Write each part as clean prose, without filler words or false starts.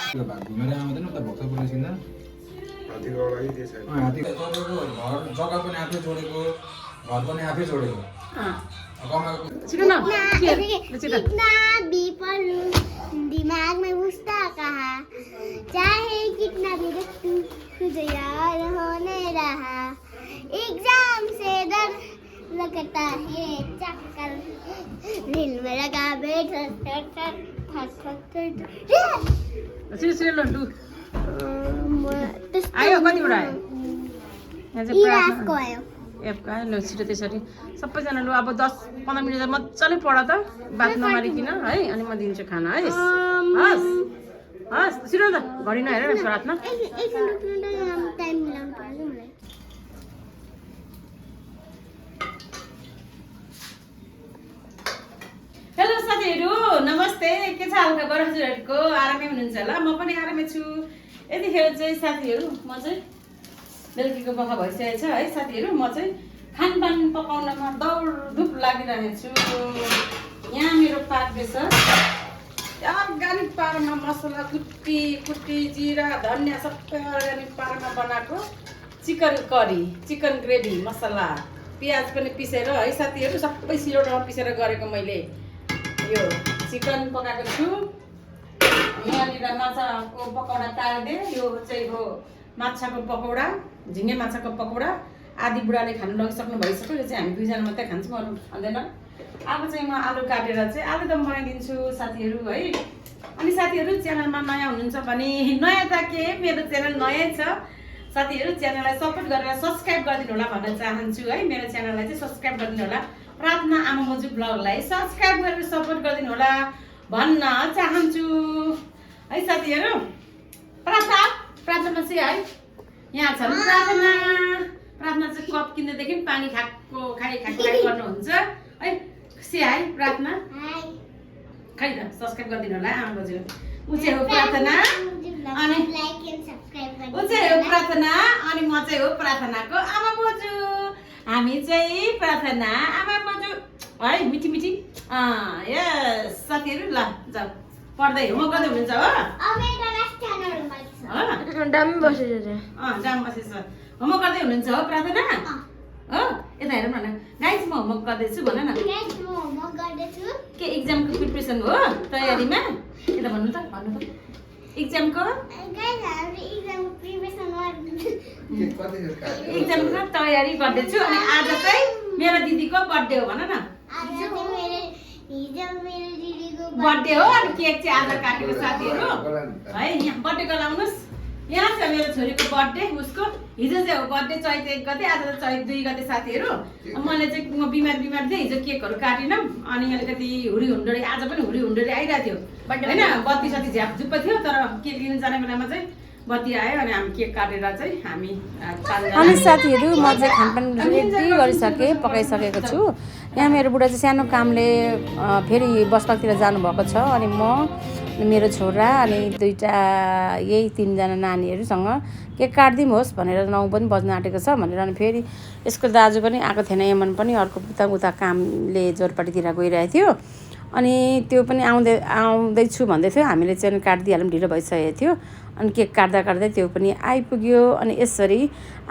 भाग घुमेर आउँदैन त भक्तपुर निस्किँदा हात्तीको लागि के छैन हात्ती घर जग्गा पनि आफै जोडेको घर पनि आफै जोडेको कितना भी पढ़ूं दिमाग में घुसता कहा चाहे कितना भी रखूं तुझे याद होने रहा एग्जाम से डर लगता है चक्कर दिल में लगा बैठा आयो कतिवटा आयो इरासको आयो एपका ल छिटो त्यसरी सबैजना लु अब 10-15 मिनट मजाले पढ त बात नमारिकन है अनि म दिन्छु खाना है हस् हस् छिटो त घडी नहेर न रातमा टाइम मिलाउनु पर्छ मलाई हेलो साथीहरू नमस्ते के छ हालखबर हजुरहरूको आरामै हुनुहुन्छ होला म पनि आरामै छु यतिखेर चाहिँ साथीहरू म चाहिँ बेलुकीको बखा भइसकेको छ है साथीहरू म चाहिँ खानपान पकाउनमा दौडधुप लागिरहेको छु यहाँ मेरो पाक्दैछ अर्ग्यानिक पारामा मसला कुटी जिरा धनियाँ सबै अर्ग्यानिक पारामा बनाएको चिकन करी चिकन ग्रेभी मसला प्याज पनि पिसेर है साथीहरू सबै सिलौटोमा पिसेर गरेको मैले यो चिकन पकाएको छु यहाँनिर माछाको पकौडा तारिदिएँ यो चाहिँ हो माछाको पकौडा झिँगे माछाको पकौडा आधी बुढाले खानु लगिसक्नु भइसक्यो यो चाहिँ हामी दुईजना मात्रै खान्छौँ अरू खाँदैन अब चाहिँ म आलु काटेर चाहिँ आलुदम बनाइदिन्छु साथीहरू है अनि साथीहरू च्यानलमा नयाँ हुनुहुन्छ भने नयाँ त के मेरो च्यानल नयाँ छ साथीहरू च्यानललाई सपोर्ट गरेर सब्सक्राइब गरिदिनु होला भन्न चाहन्छु है मेरो च्यानललाई चाहिँ सब्सक्राइब गरिदिनु होला प्रार्थना आमा मजु ब्लगलाई सब्सक्राइब गरेर सपोर्ट गरिदिनु होला भन्न चाहन्छु है साथीहरू प्रार्थना चाहिँ है यहाँ छ प्रार्थना चाहिँ कप किन्दैदेखि पानी खाएको खाइ गर्नुहुन्छ है से है प्रार्थना खै त सब्सक्राइब गरिदिनु होला आमा बजु ऊ चाहिँ हो प्रार्थना अनि ऊ चाहिँ हो प्रार्थना अनि म चाहिँ हो प्रार्थनाको आमा बजु हामी चाहिँ प्रार्थना आमा बजु है मिठी मिठी यस साथीहरू ल जाऊ पढ्दै होमवर्क गर्दै हुनुहुन्छ हो डाम बसेछ जाम बसेछ होमवर्क गर्दै हुनुहुन्छ हो प्रार्थना हो यता हेरौँ न गाइस म होमवर्क गर्दैछु भन न के इक्जामको प्रिपरेसन हो तयारीमा यता भन्नु त इक्जामको इक्जामको तयारी गर्दैछु अनि आज चाहिँ मेरो दिदीको बर्थडे हो भन न बर्थडे हो अनि केक चाहिँ आज काटेको साथीहरू है यहाँ बर्थडेको लाउनुहोस् यहाँ छ मेरो छोरीको बर्थडे उसको हिजो चाहिँ हो बर्थडे चैत 1 गते आज त चैत 2 गते साथीहरू मैले चाहिँ म बिमार थिएँ हिजो केकहरू काटिनँ अनि अलिकति हुरी हुन्डरी आज पनि हुरी हुन्डरी आइरहेको थियो होइन बत्ती सती झ्यापझुप्प थियो तर केक लिनु जाने बेलामा चाहिँ बत्ती आयो अनि हामी केक काटेर चाहिँ हामी अनि साथीहरू म चाहिँ खानपान रेडी गरिसकेँ पकाइसकेको छु यहाँ मेरो बुढा चाहिँ सानो कामले फेरि बसपाकतिर जानुभएको छ अनि म मेरो छोरा अनि दुईवटा यही 3जना नानीहरूसँग केक काटिदिनुहोस् भनेर 9 पनि बज्न आँटेको छ भनेर अनि फेरि यसको दाजु पनि आएको थिएन यमन पनि अर्को उता कामले जोरपाटीतिर गइरहेको थियो अनि त्यो पनि आउँदैछु भन्दै थियो हामीले चाहिँ काटिदिइहाल्यौँ ढिलो भइसकेको थियो अनि केक काट्दा त्यो पनि आइपुग्यो अनि यसरी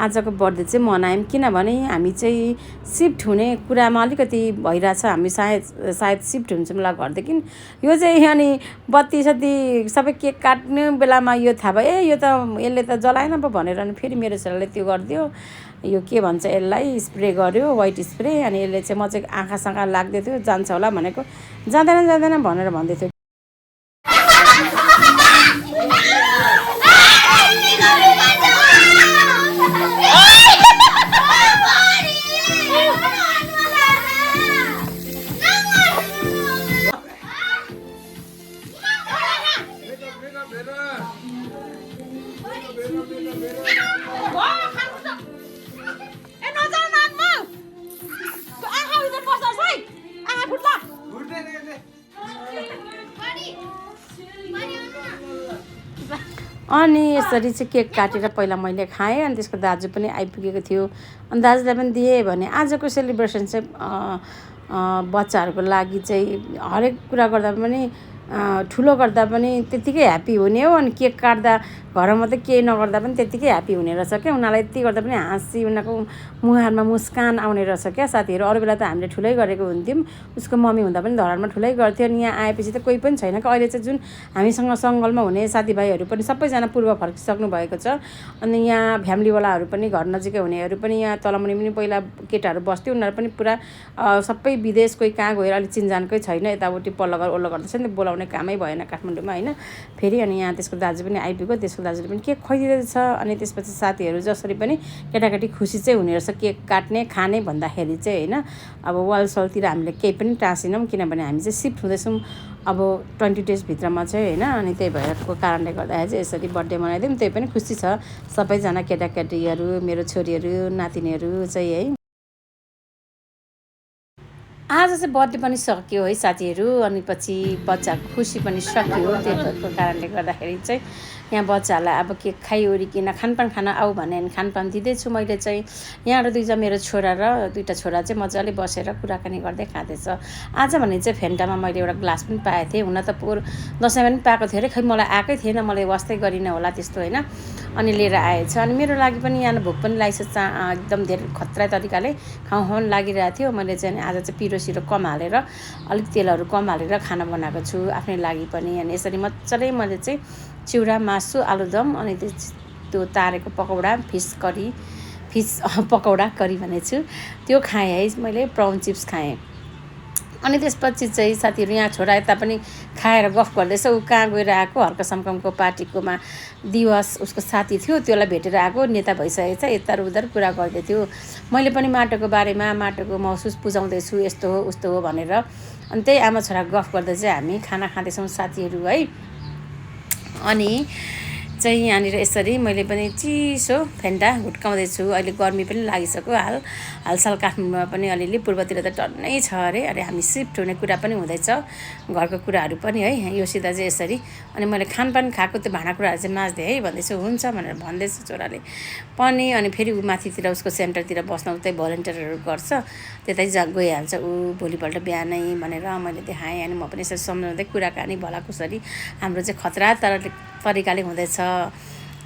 आजको बर्थडे चाहिँ मनायौँ किनभने हामी चाहिँ सिफ्ट हुने कुरामा अलिकति भइरहेछ हामी सायद सिफ्ट हुन्छ मलाई घरदेखि यो चाहिँ अनि बत्ती सती सबै केक काट्ने बेलामा यो थाहा भयो यो त यसले त जलाएन पो भनेर अनि फेरि मेरो छोराले त्यो गरिदियो यो के भन्छ यसलाई स्प्रे गर्यो व्हाइट स्प्रे अनि यसले चाहिँ म चाहिँ आँखासँग लाग्दै थियो जान्छ होला भनेको जाँदैन भनेर भन्दै थियो अनि यसरी चाहिँ केक काटेर पहिला मैले खाएँ अनि त्यसको दाजु पनि आइपुगेको थियो अनि दाजुलाई पनि दिएँ भने आजको सेलिब्रेसन चाहिँ बच्चाहरूको लागि चाहिँ हरेक कुरा गर्दा पनि ठुलो गर्दा पनि त्यत्तिकै ह्याप्पी हुने हो अनि केक काट्दा घरमा मात्रै केही नगर्दा पनि त्यत्तिकै ह्याप्पी हुने रहेछ क्या उनीहरूलाई यति गर्दा पनि हाँसी उनीहरूको मुहारमा मुस्कान आउने रहेछ क्या साथीहरू अरू बेला त हामीले ठुलै गरेको हुन्थ्यौँ उसको मम्मी हुँदा पनि धरानमा ठुलै गर्थ्यो अनि यहाँ आएपछि त कोही पनि छैन क्या अहिले चाहिँ जुन हामीसँग सङ्गलमा हुने साथीभाइहरू पनि सबैजना पूर्व फर्किसक्नु भएको छ अनि यहाँ फ्यामिलीवालाहरू पनि घर नजिकै हुनेहरू पनि यहाँ तलमुनि पनि पहिला केटाहरू बस्थ्यो उनीहरू पनि पुरा सबै विदेश कोही कहाँ गएर अलिक चिनजानकै छैन यताउति पल्लो घर ओल्लो गर्दैछ नि बोलाउने कामै भएन काठमाडौँमा होइन फेरि अनि यहाँ त्यसको दाजु पनि आइपुग्यो त्यसको दाजुले पनि केक खुवाइदिँदैछ अनि त्यसपछि साथीहरू जसरी पनि केटाकेटी खुसी चाहिँ हुने रहेछ केक काट्ने खाने भन्दाखेरि चाहिँ होइन अब वालसलतिर हामीले केही पनि टाँसिनौँ किनभने हामी चाहिँ सिफ्ट हुँदैछौँ अब 20 डेजभित्रमा चाहिँ होइन अनि त्यही भएरको कारणले गर्दाखेरि चाहिँ यसरी बर्थडे मनाइदिउँ त्यही पनि खुसी छ सबैजना केटाकेटीहरू मेरो छोरीहरू नातिनीहरू चाहिँ है आज चाहिँ बर्थडे पनि सक्यो है साथीहरू अनि पछि बच्चाको खुसी पनि सकियो त्यो भएको कारणले गर्दाखेरि चाहिँ यहाँ बच्चाहरूलाई अब केक खाइओरिकन खानपान खान आऊ भने खानपान दिँदैछु मैले चाहिँ यहाँबाट दुईजना मेरो छोरा र दुईवटा छोरा चाहिँ मजाले बसेर कुराकानी गर्दै खाँदैछ आज भने चाहिँ फेन्टामा मैले एउटा ग्लास पनि पाएको थिएँ हुन त पोहोर दसैँमा पनि पाएको थियो अरे खै मलाई आएकै थिएन मलाई वास्तै गरिनँ होला त्यस्तो होइन अनि लिएर आएछ अनि मेरो लागि पनि यहाँ भोक पनि लागेछ एकदम धेरै खतरा तरिकाले खाउँ लागिरहेको थियो मैले चाहिँ आज चाहिँ पिरो सिरो कम हालेर अलिक तेलहरू कम हालेर खाना बनाएको छु आफ्नै लागि पनि अनि यसरी मजाले मैले चाहिँ चिउरा मासु आलुदम अनि त्यो तारेको पकौडा फिस पकौडा करी भनेको छु त्यो खाएँ है मैले प्राउन चिप्स खाएँ अनि त्यसपछि चाहिँ साथीहरू यहाँ छोरा यता पनि खाएर गफ गर्दैछ ऊ कहाँ गएर आएको हर्क समकमको पार्टीकोमा दिवस उसको साथी थियो त्यसलाई भेटेर आएको नेता भइसकेको छ यता उधर कुरा गर्दै थियो मैले पनि माटोको बारेमा माटोको महसुस बुझाउँदैछु यस्तो हो उस्तो हो भनेर अनि त्यही आमा छोरा गफ गर्दै चाहिँ हामी खाना खाँदैछौँ साथीहरू है अनि चाहिँ यहाँनिर यसरी मैले पनि चिसो फेन्टा हुट्काउँदैछु अहिले गर्मी पनि लागिसक्यो हालसाल काठमाडौँमा पनि अलिअलि पूर्वतिर त टन्नै छ अरे हामी सिफ्ट हुने कुरा पनि हुँदैछ घरको कुराहरू पनि है योसित चाहिँ यसरी अनि मैले खानपान खाएको त्यो भाँडाकुँडाहरू चाहिँ माझ्दै है भन्दैछु हुन्छ भनेर भन्दैछु छोराले पनि अनि फेरि ऊ माथितिर उसको सेन्टरतिर बस्न उतै भलन्टियरहरू गर्छ त्यतै गइहाल्छ ऊ भोलिपल्ट बिहानै भनेर मैले देखाएँ अनि म पनि यसरी सम्झाउँदै कुराकानी भलाकुसरी हाम्रो चाहिँ खतरा तरिकाले हुँदैछ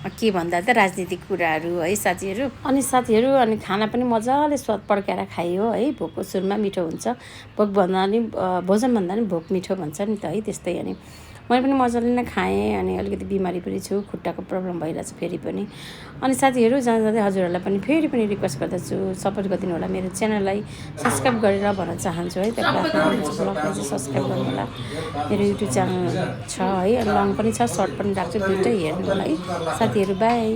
के भन्दा त राजनीतिक कुराहरू है साथीहरू अनि खाना पनि मजाले स्वाद पड्काएर खाइयो है भोकको सुरुमा मिठो हुन्छ भोजन भन्दा नि भोक मिठो भन्छ नि त है त्यस्तै अनि मैले पनि मजाले नै खाएँ अनि अलिकति बिमारी पनि छु खुट्टाको प्रब्लम भइरहेछ फेरि पनि अनि साथीहरू जाँदै हजुरहरूलाई पनि फेरि पनि रिक्वेस्ट गर्दछु सपोर्ट गरिदिनु होला मेरो च्यानललाई सब्सक्राइब गरेर भन्न चाहन्छु है तपाईँलाई ब्लगलाई चाहिँ सब्सक्राइब गर्नु होला मेरो युट्युब च्यानल छ है लङ पनि छ सर्ट पनि राख्छु दुइटै हेर्नु होला है साथीहरू बाई।